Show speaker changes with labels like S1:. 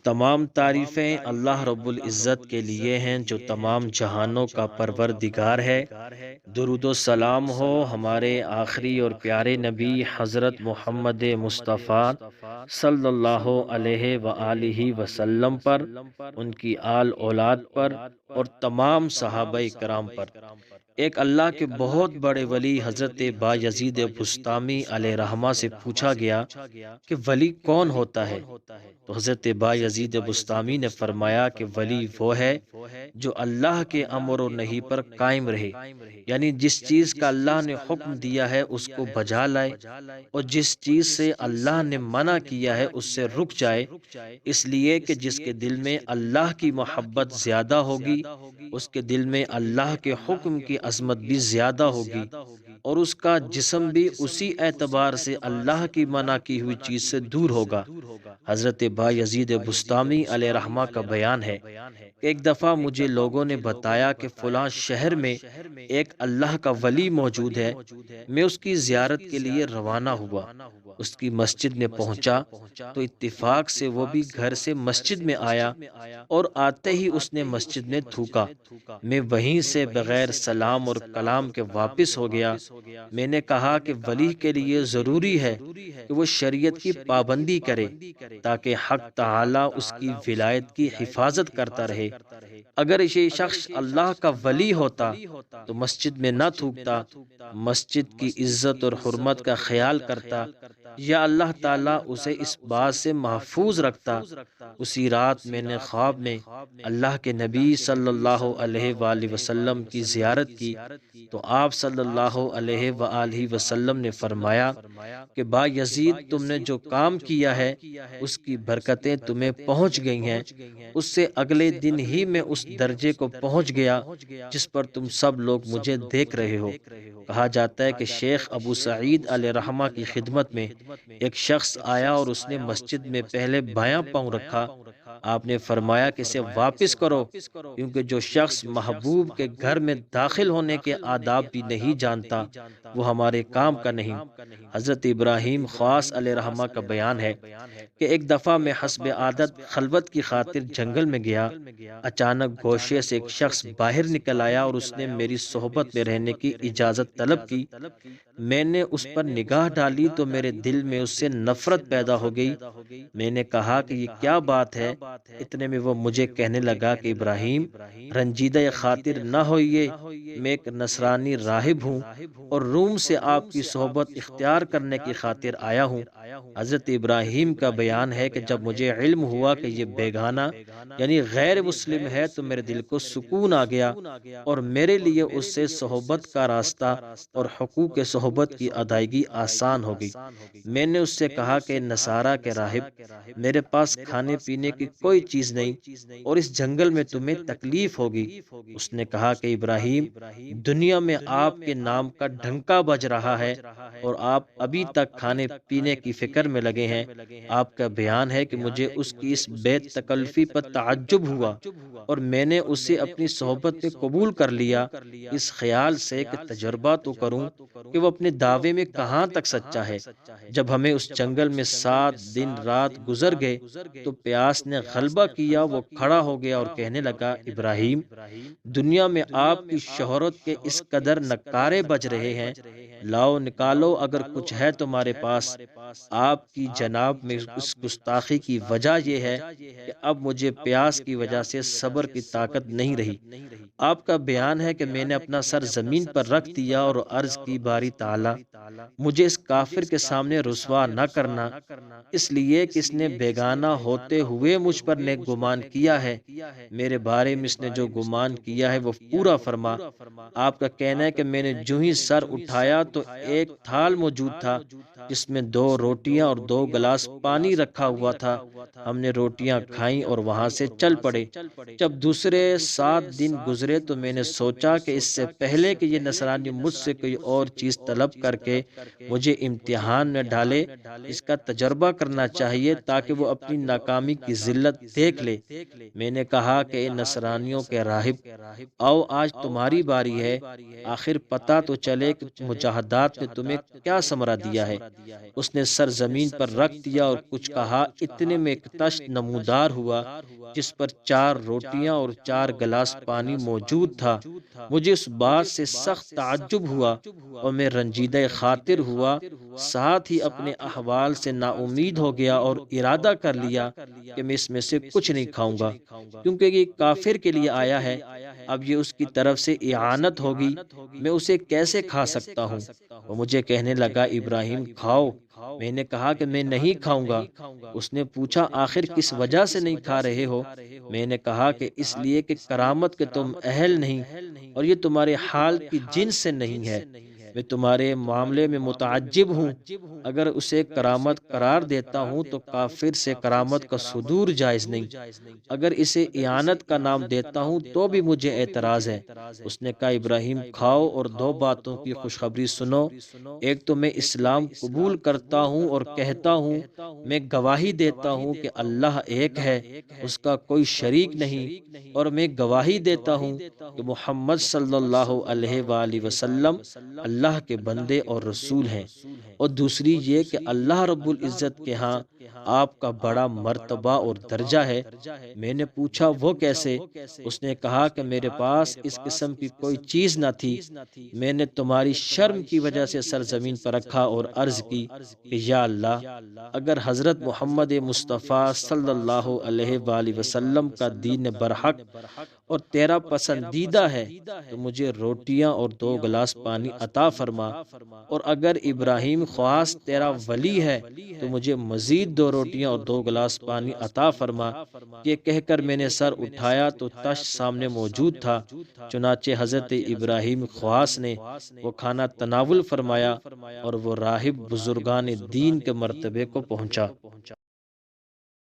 S1: تمام تعریفیں اللہ رب العزت کے لیے ہیں جو تمام جہانوں کا پروردگار ہے۔ درود و سلام ہو ہمارے آخری اور پیارے نبی حضرت محمد مصطفیٰ صلی اللہ علیہ وآلہ وسلم پر، ان کی آل اولاد پر اور تمام صحابہ کرام پر۔ ایک اللہ کے بہت بڑے ولی حضرت بایزید بسطامی علیہ رحمہ سے پوچھا گیا کہ ولی کون ہوتا ہے؟ تو حضرت بایزید بسطامی نے فرمایا کہ ولی وہ ہے جو اللہ کے امر و نہی پر قائم رہے، یعنی جس چیز کا اللہ نے حکم دیا ہے اس کو بجا لائے، اور جس چیز سے اللہ نے منع کیا ہے اس سے رک جائے، اس لیے کہ جس کے دل میں اللہ کی محبت زیادہ ہوگی اس کے دل میں اللہ کے حکم کی عظمت بھی زیادہ ہوگی، اور اس کا جسم بھی اسی اعتبار سے اللہ کی منع کی ہوئی چیز سے دور ہوگا۔ حضرت بایزید بسطامی علیہ رحمہ کا بیان ہے کہ ایک دفعہ مجھے لوگوں نے بتایا کہ فلاں شہر میں ایک اللہ کا ولی موجود ہے۔ میں اس کی زیارت کے لیے روانہ ہوا۔ اس کی مسجد میں پہنچا تو اتفاق سے وہ بھی گھر سے مسجد میں آیا، اور آتے ہی اس نے مسجد میں تھوکا۔ میں وہیں سے بغیر سلام اور کلام کے واپس ہو گیا۔ میں نے کہا کہ ولی کے لیے ضروری ہے کہ وہ شریعت کی پابندی کرے تاکہ حق تعالی اس کی ولایت کی حفاظت کرتا رہے۔ اگر یہ شخص اللہ کا ولی ہوتا تو مسجد میں نہ تھوکتا، مسجد کی عزت اور حرمت کا خیال کرتا، یا اللہ تعالیٰ اسے اس بات سے محفوظ رکھتا۔ اسی رات میں نے خواب میں اللہ کے نبی صلی اللہ علیہ وآلہ وسلم کی زیارت کی تو آپ صلی اللہ علیہ وآلہ وسلم نے فرمایا کہ بایزید تم نے جو کام کیا ہے اس کی برکتیں تمہیں پہنچ گئی ہیں۔ اس سے اگلے دن ہی میں اس درجے کو پہنچ گیا جس پر تم سب لوگ مجھے دیکھ رہے ہو۔ کہا جاتا ہے کہ شیخ ابو سعید علیہ رحمہ کی خدمت میں ایک شخص آیا اور اس نے مسجد میں پہلے بایاں پاؤں رکھا۔ آپ نے فرمایا کہ اسے واپس کرو، کیونکہ جو شخص محبوب کے گھر میں داخل ہونے کے آداب بھی نہیں جانتا وہ ہمارے کام کا نہیں۔ حضرت ابراہیم خواص علیہ رحمہ کا بیان ہے کہ ایک دفعہ میں حسب عادت خلوت کی خاطر جنگل میں گیا۔ اچانک گوشے سے ایک شخص باہر نکل آیا اور اس نے میری صحبت میں رہنے کی اجازت طلب کی۔ میں نے اس پر نگاہ ڈالی تو میرے دل میں اس سے نفرت پیدا ہو گئی۔ میں نے کہا کہ یہ کیا بات ہے؟ اتنے میں وہ مجھے کہنے لگا کہ ابراہیم، رنجیدہ خاطر نہ ہوئیے، میں ایک نصرانی راہب ہوں اور روم سے آپ کی صحبت اختیار کرنے کی خاطر آیا ہوں۔ حضرت ابراہیم کا بیان ہے کہ جب مجھے علم ہوا کہ یہ بیگانہ یعنی غیر مسلم ہے تو میرے دل کو سکون آ گیا، اور میرے لیے اس سے صحبت کا راستہ اور حقوق صحبت کی ادائیگی آسان ہو گئی۔ میں نے اس سے کہا کہ نصارہ کے راہب، میرے پاس کھانے پینے کی کوئی چیز نہیں اور اس جنگل میں تمہیں تکلیف ہوگی۔ اس نے کہا کہ ابراہیم، دنیا میں آپ کے نام کا ڈھنکا بج رہا ہے اور آپ ابھی تک کھانے پینے کی فکر میں لگے ہیں۔ آپ کا بیان ہے کہ مجھے اس کی اس بے تکلفی پر تعجب ہوا اور میں نے اسے اپنی صحبت میں قبول کر لیا، اس خیال سے کہ تجربہ تو کروں کہ وہ اپنے دعوے میں کہاں تک سچا ہے۔ جب ہمیں اس جنگل میں 7 دن رات گزر گئے تو پیاس نے غلبہ کیا۔ وہ کھڑا ہو گیا اور کہنے لگا، ابراہیم، دنیا میں آپ کی شہرت کے اس قدر نکارے بج رہے ہیں، لاؤ نکالو اگر کچھ ہے تمہارے پاس۔ آپ کی جناب میں اس گستاخی کی وجہ یہ ہے کہ اب مجھے پیاس کی وجہ سے صبر کی طاقت نہیں رہی۔ آپ کا بیان ہے کہ میں نے اپنا سر زمین پر رکھ دیا اور عرض کی، باری تعالی، مجھے اس کافر کے سامنے رسوا نہ کرنا، اس لیے کہ اس نے بیگانہ ہوتے ہوئے مجھ پر نیک گمان کیا ہے۔ میرے بارے میں اس نے جو گمان کیا ہے وہ پورا فرما۔ آپ کا کہنا ہے کہ میں نے جو ہی سر اٹھایا تو ایک تھال موجود تھا جس میں 2 روٹیاں اور 2 گلاس پانی رکھا ہوا تھا۔ ہم نے روٹیاں کھائیں اور وہاں سے چل پڑے۔ جب دوسرے 7 دن گزرے تو میں نے سوچا کہ اس سے پہلے کہ یہ نصرانی مجھ سے کوئی اور چیز طلب کر کے مجھے امتحان میں ڈالے، اس کا تجربہ کرنا چاہیے تاکہ وہ اپنی ناکامی کی ذلت دیکھ لے۔ میں نے کہا کہ اے نصرانیوں کے راہب، آؤ آج تمہاری باری ہے، آخر پتہ تو چلے کہ مجاہدات نے تمہیں کیا ثمرہ دیا ہے۔ اس نے اپنے سر زمین پر رکھ دیا اور کچھ کہا۔ اتنے میں ایک تشت نمودار ہوا جس پر 4 روٹیاں اور 4 گلاس پانی موجود تھا۔ مجھے اس بات سے سخت تعجب ہوا اور میں رنجیدہ خاطر ہوا، ساتھ ہی اپنے احوال سے نا امید ہو گیا اور ارادہ کر لیا کہ میں اس میں سے کچھ نہیں کھاؤں گا، کیونکہ یہ کافر کے لیے آیا ہے۔ اب یہ اس کی طرف سے اعانت ہوگی، میں اسے کیسے کھا سکتا ہوں؟ وہ مجھے کہنے لگا، ابراہیم کھاؤ۔ میں نے کہا کہ میں نہیں کھاؤں گا۔ اس نے پوچھا، آخر کس وجہ سے نہیں کھا رہے ہو؟ میں نے کہا کہ اس لیے کہ کرامت کے تم اہل نہیں، اور یہ تمہارے حال کی جنس سے نہیں ہے۔ میں تمہارے معاملے میں متعجب ہوں۔ اگر اسے کرامت قرار دیتا ہوں تو کافر سے کرامت کا صدور جائز نہیں، اگر اسے اعانت کا نام دیتا ہوں تو بھی مجھے اعتراض ہے۔ اس نے کہا، ابراہیم کھاؤ اور 2 باتوں کی خوشخبری سنو۔ ایک تو میں اسلام قبول کرتا ہوں اور کہتا ہوں، میں گواہی دیتا ہوں کہ اللہ ایک ہے، اس کا کوئی شریک نہیں، اور میں گواہی دیتا ہوں کہ محمد صلی اللہ علیہ وآلہ وسلم اللہ کے بندے اور رسول ہیں۔ اور دوسری یہ کہ اللہ رب العزت کے ہاں آپ کا بڑا مرتبہ اور درجہ ہے۔ میں نے پوچھا، وہ کیسے؟ اس نے کہا کہ میرے پاس اس قسم کی کوئی چیز نہ تھی، میں نے تمہاری شرم کی وجہ سے سرزمین پر رکھا اور عرض کی کہ یا اللہ، اگر حضرت محمد مصطفیٰ صلی اللہ علیہ وآلہ وسلم کا دین برحق اور تیرا پسندیدہ ہے تو مجھے روٹیاں اور 2 گلاس پانی عطا فرما، اور اگر ابراہیم خواص تیرا ولی ہے تو مجھے مزید 2 روٹیاں اور 2 گلاس پانی عطا فرما۔ یہ کہہ کر میں نے سر اٹھایا تو تشت سامنے موجود تھا۔ چنانچہ حضرت ابراہیم خواص نے وہ کھانا تناول فرمایا اور وہ راہب بزرگان دین کے مرتبے کو پہنچا۔